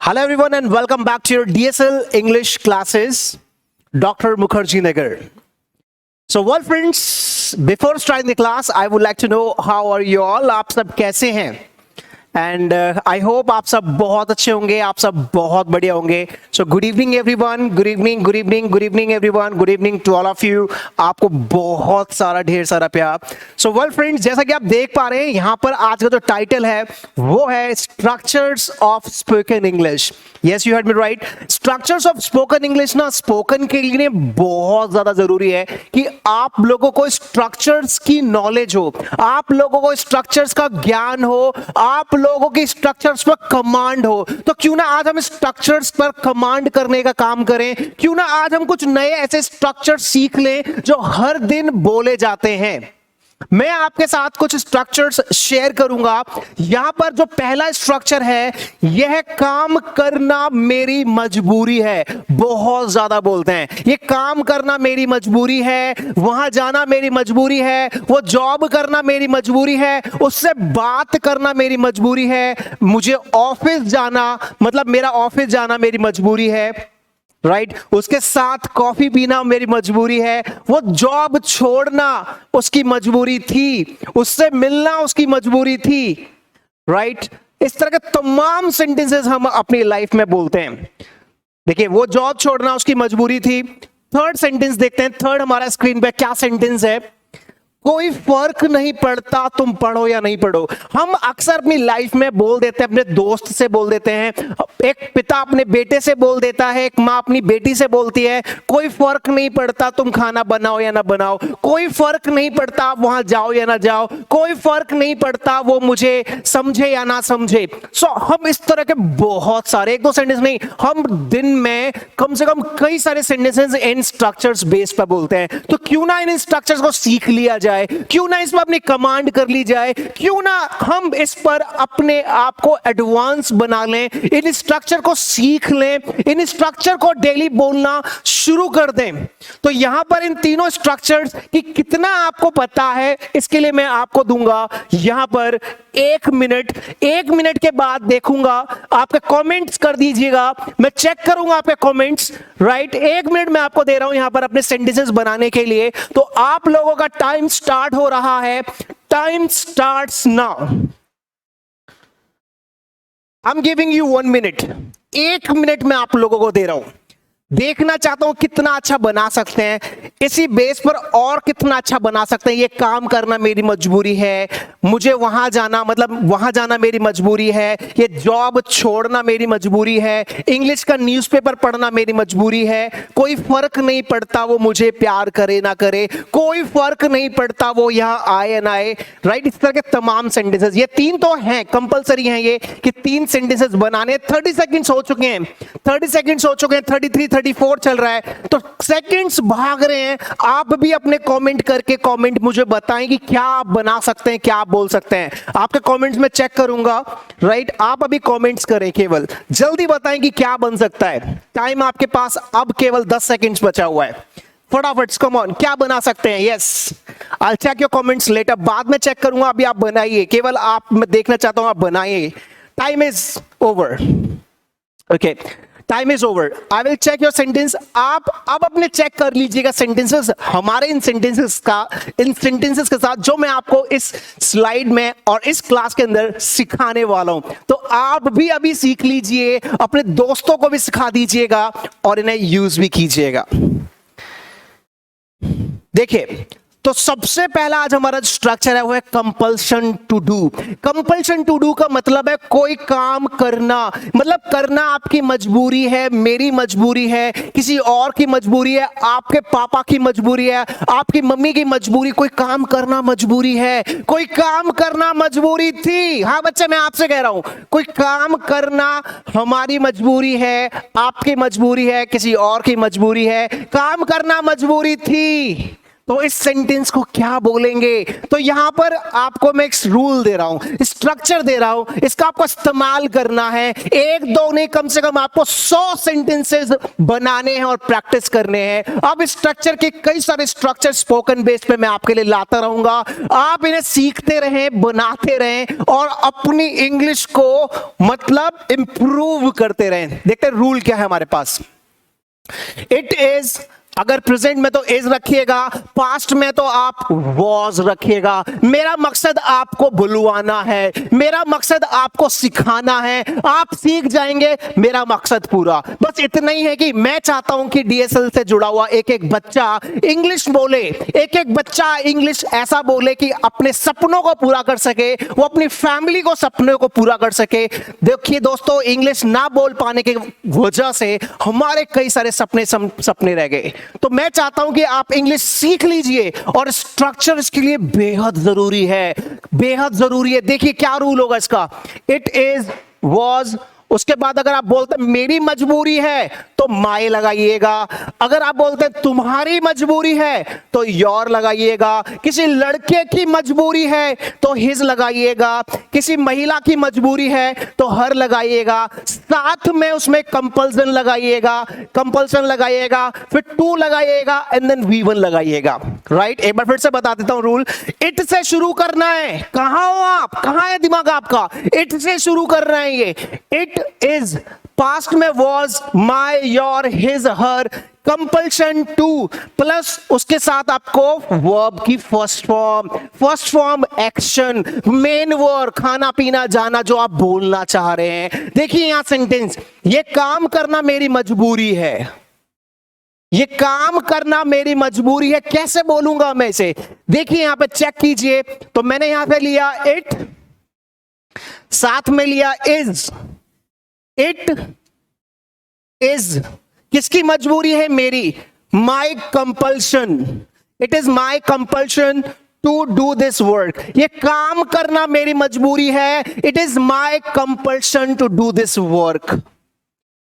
Hello everyone and welcome back to your DSL English classes, Dr. Mukherjee Nagar. So well friends, before starting the class, I would like to know how are you all? आप सब कैसे हैं? And I hope आप सब बहुत अच्छे होंगे, आप सब बहुत बढ़िया होंगे. So good evening everyone, good evening, good evening, good evening everyone, good evening to all of you. आपको बहुत सारा ढेर सारा प्यार. सो वेल फ्रेंड्स, जैसा कि आप देख पा रहे हैं यहाँ पर आज का जो टाइटल है वो है structures of spoken English. Yes, you heard me right. Structures of spoken English ना स्पोकन के लिए बहुत ज्यादा जरूरी है कि आप लोगों को स्ट्रक्चर्स की नॉलेज हो, आप लोगों को स्ट्रक्चर्स का ज्ञान हो, आप लोगों की स्ट्रक्चर्स पर कमांड हो. तो क्यों ना आज हम स्ट्रक्चर्स पर कमांड करने का काम करें, क्यों ना आज हम कुछ नए ऐसे स्ट्रक्चर सीख लें जो हर दिन बोले जाते हैं. मैं आपके साथ कुछ स्ट्रक्चर्स शेयर करूंगा. यहां पर जो पहला स्ट्रक्चर है, यह काम करना मेरी मजबूरी है. बहुत ज्यादा बोलते हैं ये काम करना मेरी मजबूरी है, वहां जाना मेरी मजबूरी है, वो जॉब करना मेरी मजबूरी है, उससे बात करना मेरी मजबूरी है, मुझे ऑफिस जाना मतलब मेरा ऑफिस जाना मेरी मजबूरी है, राइट उसके साथ कॉफी पीना मेरी मजबूरी है, वो जॉब छोड़ना उसकी मजबूरी थी, उससे मिलना उसकी मजबूरी थी, राइट. इस तरह के तमाम सेंटेंसेस हम अपनी लाइफ में बोलते हैं. देखिए, वो जॉब छोड़ना उसकी मजबूरी थी. थर्ड सेंटेंस देखते हैं. थर्ड हमारा स्क्रीन पे क्या सेंटेंस है? कोई फर्क नहीं पड़ता तुम पढ़ो या नहीं पढ़ो. हम अक्सर अपनी लाइफ में बोल देते हैं, अपने दोस्त से बोल देते हैं, एक पिता अपने बेटे से बोल देता है, एक माँ अपनी बेटी से बोलती है, कोई फर्क नहीं पड़ता तुम खाना बनाओ या ना बनाओ, कोई फर्क नहीं पड़ता वहां जाओ या ना जाओ, कोई फर्क नहीं पड़ता वो मुझे समझे या ना समझे. सो हम इस तरह के बहुत सारे, एक दो सेंटेंस नहीं, हम दिन में कम से कम कई सारे सेंटेंसेस इन स्ट्रक्चर्स बेस पर बोलते हैं. तो क्यों ना इन स्ट्रक्चर्स को सीख लिया जाए, क्यों ना इस पर अपनी कमांड कर ली जाए, क्यों ना हम इस पर अपने आप को एडवांस बना लें, इन स्ट्रक्चर को सीख लें, इन स्ट्रक्चर को डेली बोलना शुरू कर दें. तो यहां पर इन तीनों स्ट्रक्चर्स की कितना आपको पता है, इसके लिए मैं आपको दूंगा यहां पर 1 मिनट. 1 मिनट के बाद देखूंगा, आपके कमेंट्स कर दीजिएगा, मैं चेक करूंगा आपके कमेंट्स, राइट. 1 मिनट मैं आपको दे रहा हूं यहां पर अपने सेंटेंसेस बनाने के लिए. तो आप लोगों का टाइम स्टार्ट हो रहा है. Time starts now. I am giving you 1 minute. 1 minute मैं आप लोगों को दे रहा हूं. देखना चाहता हूं कितना अच्छा बना सकते हैं, इसी बेस पर और कितना अच्छा बना सकते हैं. ये काम करना मेरी मजबूरी है, मुझे वहां जाना मतलब वहां जाना मेरी मजबूरी है, ये जॉब छोड़ना मेरी मजबूरी है, इंग्लिश का न्यूज़पेपर पढ़ना मेरी मजबूरी है, कोई फर्क नहीं पड़ता वो मुझे प्यार करे ना करे, कोई फर्क नहीं पड़ता वो यहां आए ना आए, राइट. इस तरह के तमाम सेंटेंसेस, ये 3 तो हैं, कंपलसरी हैं ये कि 3 सेंटेंसेस बनाने. 30 सेकेंड्स हो चुके हैं, 30 सेकेंड्स हो चुके हैं, 33 34 चल रहा है, तो सेकंड्स भाग रहे हैं. आप भी अपने कमेंट करके कमेंट मुझे बताएं कि क्या आप बना सकते हैं, क्या आप बोल सकते हैं. आपके कमेंट्स में चेक करूंगा, राइट. आप अभी कमेंट्स करें, केवल जल्दी बताएं कि क्या बन सकता है. टाइम आपके पास अब केवल 10 सेकंड्स बचा हुआ है. फटाफट कम ऑन, क्या बना सकते हैं? Yes, I will check your comments later. बाद में चेक करूंगा, अभी आप बनाइए, केवल आप, मैं देखना चाहता हूं आप बनाइए. Time is over. Okay, time is over. I will check your sentence. आप अब अपने चेक कर लीजिएगा सेंटेंसेस, हमारे इन सेंटेंसेस के साथ जो मैं आपको इस स्लाइड में और इस क्लास के अंदर सिखाने वाला हूं. तो आप भी अभी सीख लीजिए, अपने दोस्तों को भी सिखा दीजिएगा और इन्हें यूज भी कीजिएगा. देखिए, तो सबसे पहला आज हमारा स्ट्रक्चर है वो है compulsion to do. Compulsion to do का मतलब है कोई काम करना, मतलब करना आपकी मजबूरी है, मेरी मजबूरी है, किसी और की मजबूरी है, आपके पापा की मजबूरी है, आपकी मम्मी की मजबूरी. कोई काम करना मजबूरी है, कोई काम करना मजबूरी थी. हाँ बच्चे, मैं आपसे कह रहा हूं, कोई काम करना हमारी मजबूरी है, आपकी मजबूरी है, किसी और की मजबूरी है. काम करना मजबूरी थी, तो इस सेंटेंस को क्या बोलेंगे? तो यहां पर आपको मैं एक रूल दे रहा हूं, स्ट्रक्चर दे रहा हूं, इसका आपको इस्तेमाल करना है। एक दो नहीं, कम से कम आपको 100 सेंटेंसेस बनाने हैं और प्रैक्टिस करने हैं। अब इस स्ट्रक्चर के कई सारे स्ट्रक्चर स्पोकन बेस पे मैं आपके लिए लाता रहूंगा। आप इन्हें सीखते रहें, बनाते रहें और अपनी इंग्लिश को मतलब इंप्रूव करते रहें। देखते हैं रूल क्या है हमारे पास। इट इज, अगर प्रेजेंट में तो इज रखिएगा, पास्ट में तो आप वॉज रखिएगा। मेरा मकसद आपको बुलवाना है, मेरा मकसद आपको सिखाना है, आप सीख जाएंगे, मेरा मकसद पूरा। बस इतना ही है कि मैं चाहता हूं कि डीएसएल से जुड़ा हुआ एक एक बच्चा इंग्लिश बोले, एक एक बच्चा इंग्लिश ऐसा बोले कि अपने सपनों को पूरा कर सके, वो अपनी फैमिली को सपनों को पूरा कर सके। देखिए दोस्तों, इंग्लिश ना बोल पाने की वजह से हमारे कई सारे सपने रह गए। तो मैं चाहता हूं कि आप इंग्लिश सीख लीजिए और स्ट्रक्चर इसके लिए बेहद जरूरी है, बेहद जरूरी है। देखिए क्या रूल होगा इसका, इट इज, वॉज, उसके बाद अगर आप बोलते हैं मेरी मजबूरी है तो माय लगाइएगा। अगर आप बोलते हैं तुम्हारी मजबूरी है तो योर लगाइएगा। किसी लड़के की मजबूरी है तो हिज लगाइएगा। किसी महिला की मजबूरी है तो हर लगाइएगा। साथ में उसमें कंपल्सन लगाइएगा, कंपल्सन लगाइएगा, फिर टू लगाइएगा एंड देन वी वन लगाइएगा। राइट, एक बार फिर से बता देता हूं रूल। इट से शुरू करना है। कहां हो आप, कहां है दिमाग आपका? इट से शुरू कर रहे हैं ये। इट इज, पास्ट में was, my, your, his, her, compulsion to, plus उसके साथ आपको वर्ब की first form action, main verb खाना पीना जाना जो आप बोलना चाह रहे हैं। देखिए यहां सेंटेंस, ये काम करना मेरी मजबूरी है, ये काम करना मेरी मजबूरी है। कैसे बोलूंगा मैं इसे? देखिए यहां पे चेक कीजिए। तो मैंने यहां पे लिया इट, साथ में लिया इज। इट इज किसकी मजबूरी है? मेरी। My compulsion, it is my compulsion to do this work. ये काम करना मेरी मजबूरी है। It is my compulsion to do this work.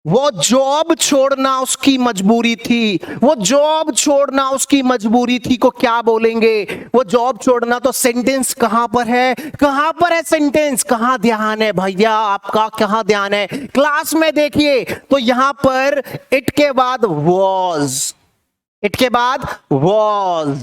वो जॉब छोड़ना उसकी मजबूरी थी, वो जॉब छोड़ना उसकी मजबूरी थी को क्या बोलेंगे? वो जॉब छोड़ना। तो सेंटेंस कहां पर है, कहां पर है सेंटेंस? कहां ध्यान है भैया आपका, कहां ध्यान है? क्लास में देखिए तो यहां पर इट के बाद वॉज, इट के बाद वॉज,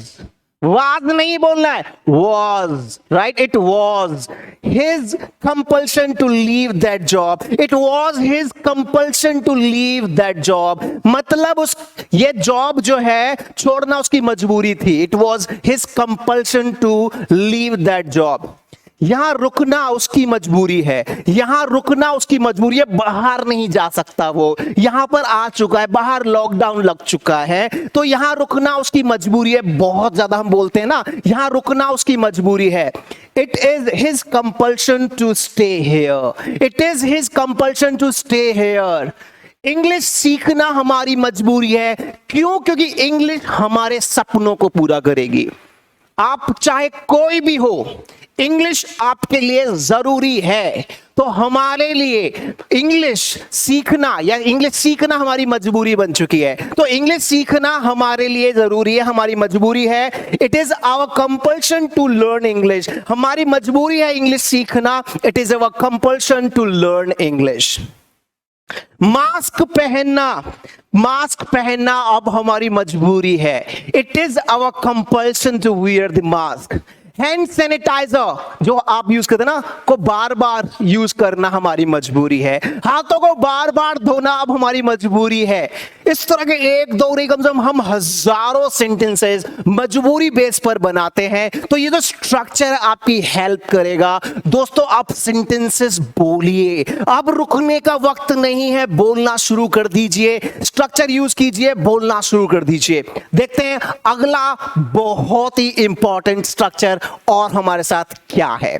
वाज नहीं बोलना है, was. Right, it was his compulsion to leave that job. It was his compulsion to leave that job. मतलब उस, ये जॉब जो है छोड़ना उसकी मजबूरी थी। It was his compulsion to leave that job. यहां रुकना उसकी मजबूरी है, यहां रुकना उसकी मजबूरी है। बाहर नहीं जा सकता वो, यहां पर आ चुका है, बाहर लॉकडाउन लग चुका है, तो यहां रुकना उसकी मजबूरी है। बहुत ज्यादा हम बोलते हैं ना, यहां रुकना उसकी मजबूरी है। It is his compulsion to stay here, it is his compulsion to stay here. English सीखना हमारी मजबूरी है। क्यों? क्योंकि इंग्लिश हमारे सपनों को पूरा करेगी। आप चाहे कोई भी हो, इंग्लिश आपके लिए जरूरी है। तो हमारे लिए इंग्लिश सीखना, या इंग्लिश सीखना हमारी मजबूरी बन चुकी है। तो इंग्लिश सीखना हमारे लिए जरूरी है, हमारी मजबूरी है। It is our compulsion to learn English. हमारी मजबूरी है इंग्लिश सीखना। It is our compulsion to learn English. Mask पहनना, मास्क पहनना अब हमारी मजबूरी है। It is our compulsion to wear the mask. Hand sanitiser जो आप यूज करते हैं ना, को बार बार यूज करना हमारी मजबूरी है। हाथों को बार बार धोना अब हमारी मजबूरी है। इस तरह के एक दो नहीं, कम से कम हम हजारों सेंटेंसेस मजबूरी बेस पर बनाते हैं। तो ये जो स्ट्रक्चर आपकी हेल्प करेगा। दोस्तों आप सेंटेंसेस बोलिए, अब रुकने का वक्त नहीं है, बोलना शुरू कर दीजिए। स्ट्रक्चर यूज कीजिए, बोलना शुरू कर दीजिए। देखते हैं अगला बहुत ही इंपॉर्टेंट स्ट्रक्चर और हमारे साथ क्या है।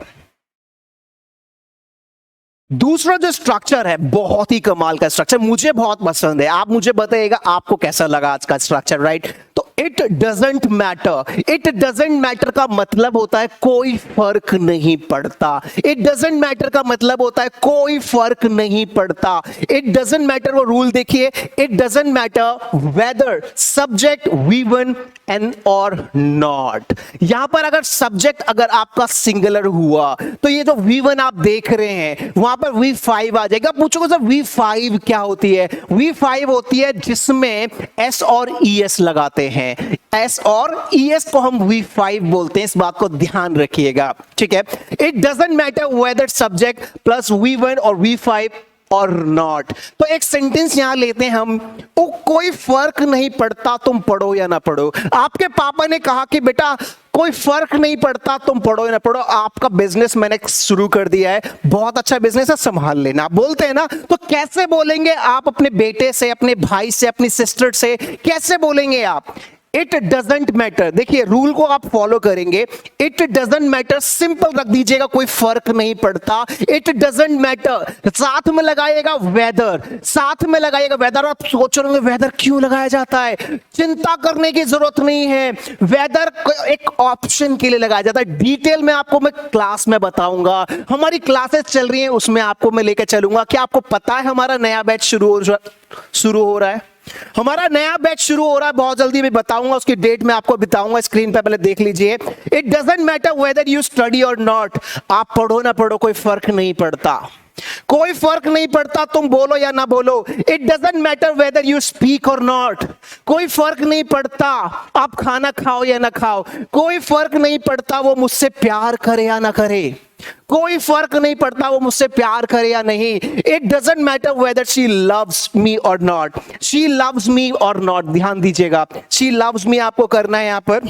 दूसरा जो स्ट्रक्चर है बहुत ही कमाल का स्ट्रक्चर, मुझे बहुत पसंद है। आप मुझे बताइएगा आपको कैसा लगा आज का स्ट्रक्चर। राइट, तो it doesn't matter. It doesn't matter का मतलब होता है कोई फर्क नहीं पड़ता। इट डजेंट मैटर का मतलब होता है कोई फर्क नहीं पड़ता। इट डजेंट मैटर, वो रूल देखिए, it doesn't matter whether subject we won and और नॉट। यहां पर अगर सब्जेक्ट अगर आपका सिंगुलर हुआ तो ये जो V1 आप देख रहे हैं वहां पर V5 आ जाएगा। पूछोगे सर V5 क्या होती है? V5 होती है जिसमें S और ES लगाते हैं। S और ES को हम V5 बोलते हैं, इस बात को ध्यान रखिएगा, ठीक है। It doesn't matter whether subject plus V1 और V5 और नॉट। तो एक सेंटेंस यहां लेते हैं हम, वो कोई फर्क नहीं पड़ता तुम पढ़ो या ना पढ़ो। आपके पापा ने कहा कि बेटा कोई फर्क नहीं पड़ता तुम पढ़ो या ना पढ़ो, आपका बिजनेस मैंने शुरू कर दिया है, बहुत अच्छा बिजनेस है, संभाल लेना, बोलते हैं ना। तो कैसे बोलेंगे आप अपने बेटे से, अपने भाई से, अपनी सिस्टर से, कैसे बोलेंगे आप? It doesn't matter. देखिए रूल को आप फॉलो करेंगे, इट डजेंट मैटर सिंपल रख दीजिएगा, कोई फर्क नहीं पड़ता। इट डजेंट मैटर, साथ में लगाइएगा वेदर, साथ में लगाइएगा वेदर। आप सोच रहे होंगे वेदर क्यों लगाया जाता है? चिंता करने की जरूरत नहीं है, वेदर एक ऑप्शन के लिए लगाया जाता है। डिटेल में आपको मैं क्लास में बताऊंगा, हमारी क्लासेस चल रही हैं उसमें आपको मैं लेकर चलूंगा। क्या आपको पता है हमारा नया बैच शुरू हो रहा है? हमारा नया बैच शुरू हो रहा है, बहुत जल्दी मैं बताऊंगा, उसकी डेट मैं आपको बताऊंगा, स्क्रीन पे पहले देख लीजिए। It doesn't matter whether you study और नॉट, आप पढ़ो ना पढ़ो कोई फर्क नहीं पड़ता, कोई फर्क नहीं पड़ता तुम बोलो या ना बोलो। It doesn't matter whether you speak और नॉट, कोई फर्क नहीं पड़ता आप खाना खाओ या ना खाओ, कोई फर्क नहीं पड़ता वो मुझसे प्यार करे या ना करे, कोई फर्क नहीं पड़ता वो मुझसे प्यार करे या नहीं। It doesn't matter whether she loves me और नॉट, शी लव्स मी और नॉट, ध्यान दीजिएगा, शी लव्स मी आपको करना है यहां पर।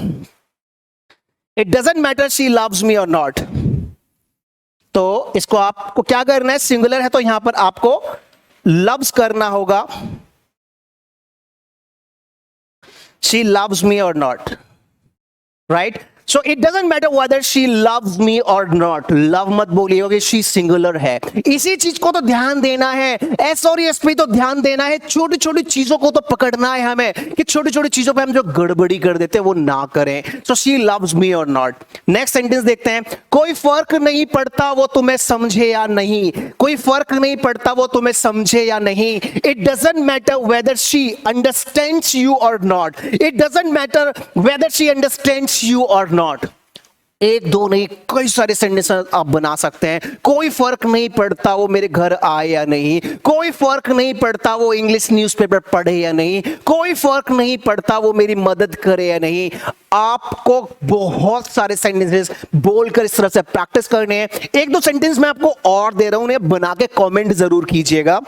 It doesn't matter she loves me और नॉट, तो इसको आपको क्या करना है, सिंगुलर है तो यहां पर आपको लव्स करना होगा, शी लव्स मी और not, right. So it doesn't matter whether she loves me और नॉट, लव मत बोलिए, शी सिंगुलर है। इसी चीज को तो ध्यान देना है, एस और एस पे तो ध्यान देना है, छोटी छोटी चीजों को तो पकड़ना है हमें कि छोटी छोटी चीजों पे हम जो गड़बड़ी कर देते हैं वो ना करें। सो शी लव्स मी और नॉट। नेक्स्ट सेंटेंस देखते हैं, कोई फर्क नहीं पड़ता वो तुम्हें समझे या नहीं, कोई फर्क नहीं पड़ता वो तुम्हें समझे या नहीं। It doesn't matter whether she understands you or not, it doesn't matter whether she understands you or not. एक दो नहीं, कई सारे सेंटेंस आप बना सकते हैं। कोई फर्क नहीं पड़ता वो मेरे घर आए या नहीं, कोई फर्क नहीं पड़ता वो इंग्लिश न्यूज़पेपर पढ़े या नहीं, कोई फर्क नहीं पड़ता वो मेरी मदद करे या नहीं। आपको बहुत सारे सेंटेंसेस बोलकर इस तरह से प्रैक्टिस करने हैं। एक दो सेंटेंस मैं आपको और दे रहा हूं, उन्हें बना के कमेंट जरूर कीजिएगा।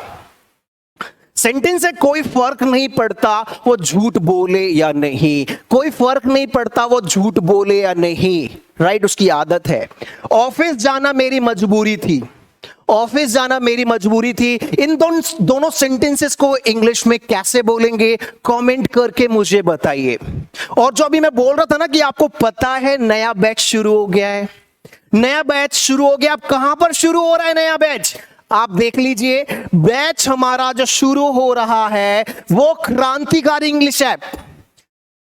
सेंटेंस है, कोई फर्क नहीं पड़ता वो झूठ बोले या नहीं, कोई फर्क नहीं पड़ता वो झूठ बोले या नहीं, राइट, उसकी आदत है। ऑफिस जाना मेरी मजबूरी थी, ऑफिस जाना मेरी मजबूरी थी। इन दोनों सेंटेंसेस को इंग्लिश में कैसे बोलेंगे कमेंट करके मुझे बताइए। और जो अभी मैं बोल रहा था ना कि आपको पता है नया बैच शुरू हो गया है, नया बैच शुरू हो गया। अब कहां पर शुरू हो रहा है नया बैच? आप देख लीजिए, बैच हमारा जो शुरू हो रहा है वो क्रांतिकारी इंग्लिश ऐप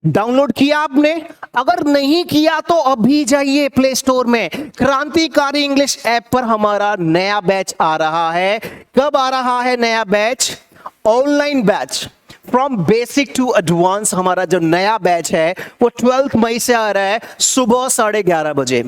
डाउनलोड किया आपने? अगर नहीं किया तो अभी जाइए प्ले स्टोर में, क्रांतिकारी इंग्लिश ऐप पर हमारा नया बैच आ रहा है। कब आ रहा है नया batch? Online batch from basic to advance. हमारा जो नया बैच है वो 12 मई से आ रहा है, सुबह 11:30 बजे,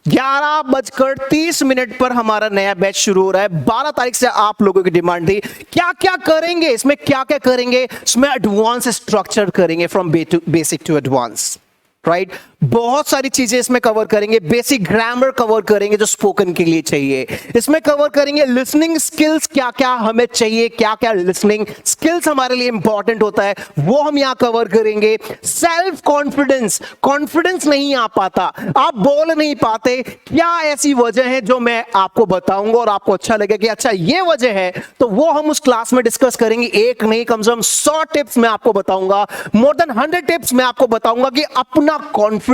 11:30 पर हमारा नया बैच शुरू हो रहा है। 12 तारीख से आप लोगों की डिमांड थी, क्या क्या करेंगे इसमें, क्या क्या करेंगे इसमें? एडवांस स्ट्रक्चर करेंगे, from basic to advance, right. बहुत सारी चीजें इसमें कवर करेंगे, बेसिक ग्रामर कवर करेंगे जो स्पोकन के लिए चाहिए, इसमें कवर करेंगे लिसनिंग स्किल्स, क्या क्या हमें चाहिए, क्या क्या लिसनिंग स्किल्स हमारे लिए इंपॉर्टेंट होता है वो हम यहां कवर करेंगे। सेल्फ कॉन्फिडेंस, कॉन्फिडेंस नहीं आ पाता, आप बोल नहीं पाते, क्या ऐसी वजह है जो मैं आपको बताऊंगा और आपको अच्छा लगे कि अच्छा ये वजह है, तो वो हम उस क्लास में डिस्कस करेंगे। एक नहीं, कम से कम 100 टिप्स मैं आपको बताऊंगा, मोर देन 100 टिप्स मैं आपको बताऊंगा कि अपना कॉन्फिडेंस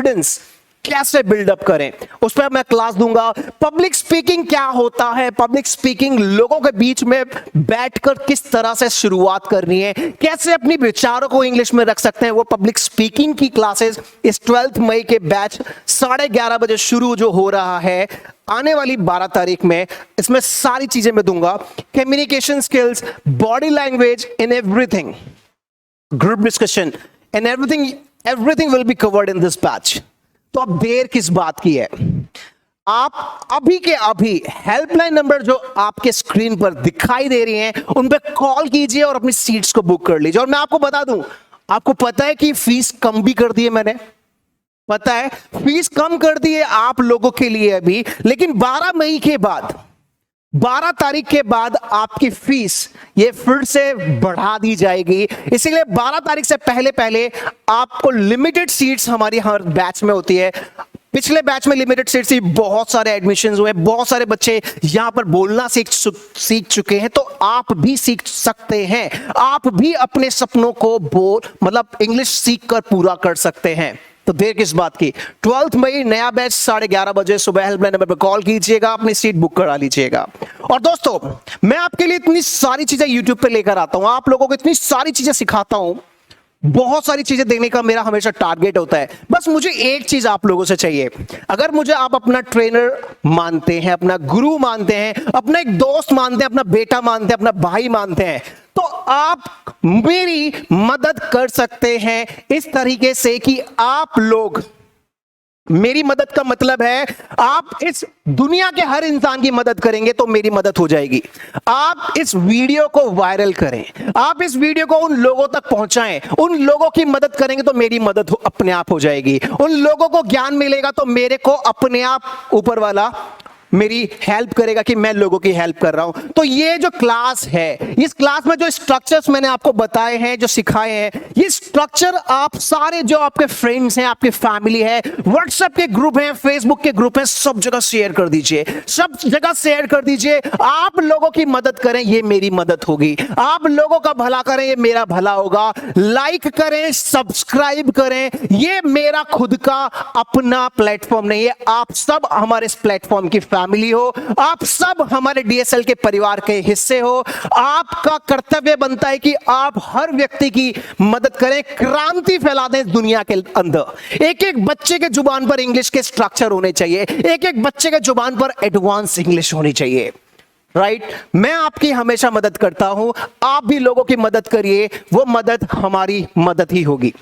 कैसे बिल्डअप करें, उस पर मैं क्लास दूंगा। पब्लिक स्पीकिंग क्या होता है, पब्लिक स्पीकिंग लोगों के बीच में बैठकर किस तरह से शुरुआत करनी है, कैसे अपनी विचारों को इंग्लिश में रख सकते हैं, वो पब्लिक स्पीकिंग की क्लासेस इस 12 मई के बैच 11:30 बजे शुरू जो हो रहा है आने वाली 12 तारीख में, इसमें सारी चीजें मैं दूंगा। Communication skills, body language in everything, group discussion and everything will be covered in this batch. तो अब देर किस बात की है, आप अभी के अभी हेल्पलाइन नंबर जो आपके स्क्रीन पर दिखाई दे रही हैं उन पे कॉल कीजिए और अपनी सीट्स को बुक कर लीजिए। और मैं आपको बता दूं, आपको पता है कि फीस कम भी कर दी है मैंने, पता है फीस कम कर दी है आप लोगों के लिए अभी, लेकिन 12 मई के बाद, 12 तारीख के बाद आपकी फीस ये फिर से बढ़ा दी जाएगी। इसीलिए 12 तारीख से पहले पहले आपको लिमिटेड सीट्स हमारी हर बैच में होती है। पिछले बैच में लिमिटेड सीट्स थी, बहुत सारे एडमिशंस हुए, बहुत सारे बच्चे यहां पर बोलना सीख चुके हैं, तो आप भी सीख सकते हैं, आप भी अपने सपनों को मतलब इंग्लिश सीख कर पूरा कर सकते हैं। तो देर किस बात की, 12 मई नया बैच 11:30 बजे सुबह हेल्पलाइन नंबर पर कॉल कीजिएगा, अपनी सीट बुक करा लीजिएगा। और दोस्तों, मैं आपके लिए इतनी सारी चीजें यूट्यूब पे लेकर आता हूं, आप लोगों को इतनी सारी चीजें सिखाता हूं, बहुत सारी चीजें देने का मेरा हमेशा टारगेट होता है। बस मुझे एक चीज आप लोगों से चाहिए, अगर मुझे आप अपना ट्रेनर मानते हैं, अपना गुरु मानते हैं, अपना एक दोस्त मानते हैं, अपना बेटा मानते हैं, अपना भाई मानते हैं, तो आप मेरी मदद कर सकते हैं इस तरीके से कि आप लोग, मेरी मदद का मतलब है आप इस दुनिया के हर इंसान की मदद करेंगे तो मेरी मदद हो जाएगी। आप इस वीडियो को वायरल करें, आप इस वीडियो को उन लोगों तक पहुंचाएं, उन लोगों की मदद करेंगे तो मेरी मदद अपने आप हो जाएगी। उन लोगों को ज्ञान मिलेगा तो मेरे को अपने आप ऊपर वाला मेरी हेल्प करेगा कि मैं लोगों की हेल्प कर रहा हूं। तो ये जो क्लास है, इस क्लास में जो स्ट्रक्चर्स मैंने आपको बताए हैं, जो सिखाए हैं, ये स्ट्रक्चर आप सारे जो आपके फ्रेंड्स हैं, आपकी फैमिली है, व्हाट्सएप के ग्रुप हैं, फेसबुक के ग्रुप हैं, सब जगह शेयर कर दीजिए, सब जगह शेयर कर दीजिए। आप लोगों की मदद करें, ये मेरी मदद होगी, आप लोगों का भला करें, ये मेरा भला होगा। लाइक करें, सब्सक्राइब करें, ये मेरा खुद का अपना प्लेटफॉर्म नहीं है, आप सब हमारे इस प्लेटफॉर्म की फैमिली हो, आप सब हमारे डीएसएल के परिवार के हिस्से हो। आपका कर्तव्य बनता है कि आप हर व्यक्ति की मदद करें, क्रांति फैला दें दुनिया के अंदर। एक एक बच्चे के जुबान पर इंग्लिश के स्ट्रक्चर होने चाहिए, एक एक बच्चे के जुबान पर एडवांस इंग्लिश होनी चाहिए, राइट? मैं आपकी हमेशा मदद करता हूं, आप भी लोगों की मदद करिए, वो मदद हमारी मदद ही होगी।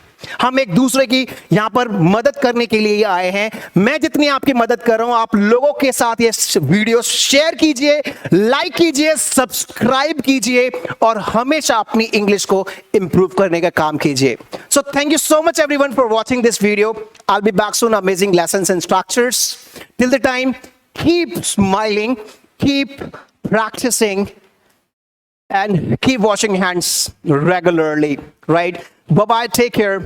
हम एक दूसरे की यहां पर मदद करने के लिए आए हैं। मैं जितनी आपकी मदद कर रहा हूं, आप लोगों के साथ ये वीडियो शेयर कीजिए, लाइक कीजिए, सब्सक्राइब कीजिए और हमेशा अपनी इंग्लिश को इंप्रूव करने का काम कीजिए। So thank you so much everyone for watching this video. I will be back soon, amazing lessons and structures. Till the time, keep smiling, keep practicing and keep washing hands regularly, right? Bye bye, take care,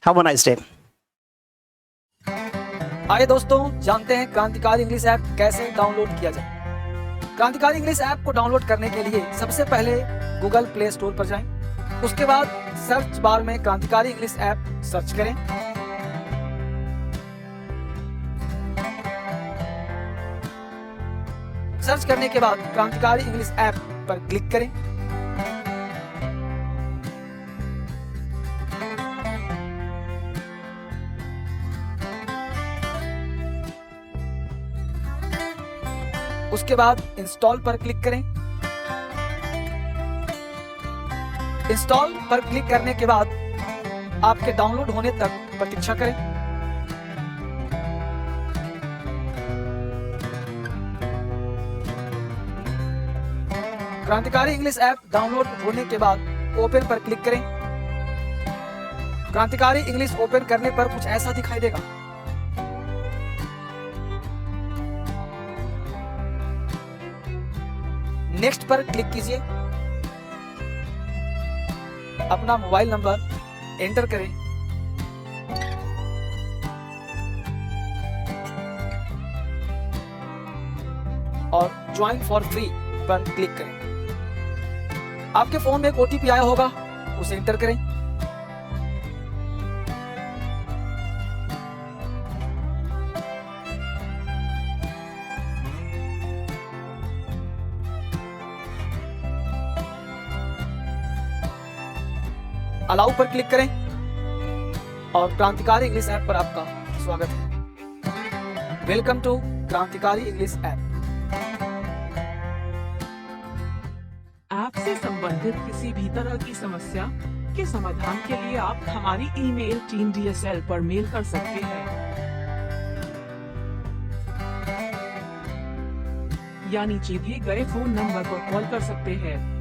have a nice day. आइए दोस्तों, जानते हैं क्रांतिकारी English app कैसे download किया जाए। क्रांतिकारी English app को डाउनलोड करने के लिए सबसे पहले गूगल प्ले स्टोर पर जाएं, उसके बाद सर्च बार में क्रांतिकारी इंग्लिश ऐप सर्च करें। सर्च करने के बाद क्रांतिकारी इंग्लिश ऐप पर क्लिक करें। उसके बाद इंस्टॉल पर क्लिक करें। इंस्टॉल पर क्लिक करने के बाद आपके डाउनलोड होने तक प्रतीक्षा करें। क्रांतिकारी इंग्लिश ऐप डाउनलोड होने के बाद ओपन पर क्लिक करें। क्रांतिकारी इंग्लिश ओपन करने पर कुछ ऐसा दिखाई देगा। नेक्स्ट पर क्लिक कीजिए। अपना मोबाइल नंबर एंटर करें। और ज्वाइन फॉर फ्री पर क्लिक करें। आपके फोन में एक ओटीपी आया होगा, उसे एंटर करें। अलाउ पर क्लिक करें और क्रांतिकारी इंग्लिश ऐप पर आपका स्वागत है। वेलकम टू क्रांतिकारी इंग्लिश ऐप। ऐप से संबंधित किसी भी तरह की समस्या के समाधान के लिए आप हमारी ईमेल टीम DSL पर मेल कर सकते हैं या नीचे दिए गए फोन नंबर पर कॉल कर सकते हैं।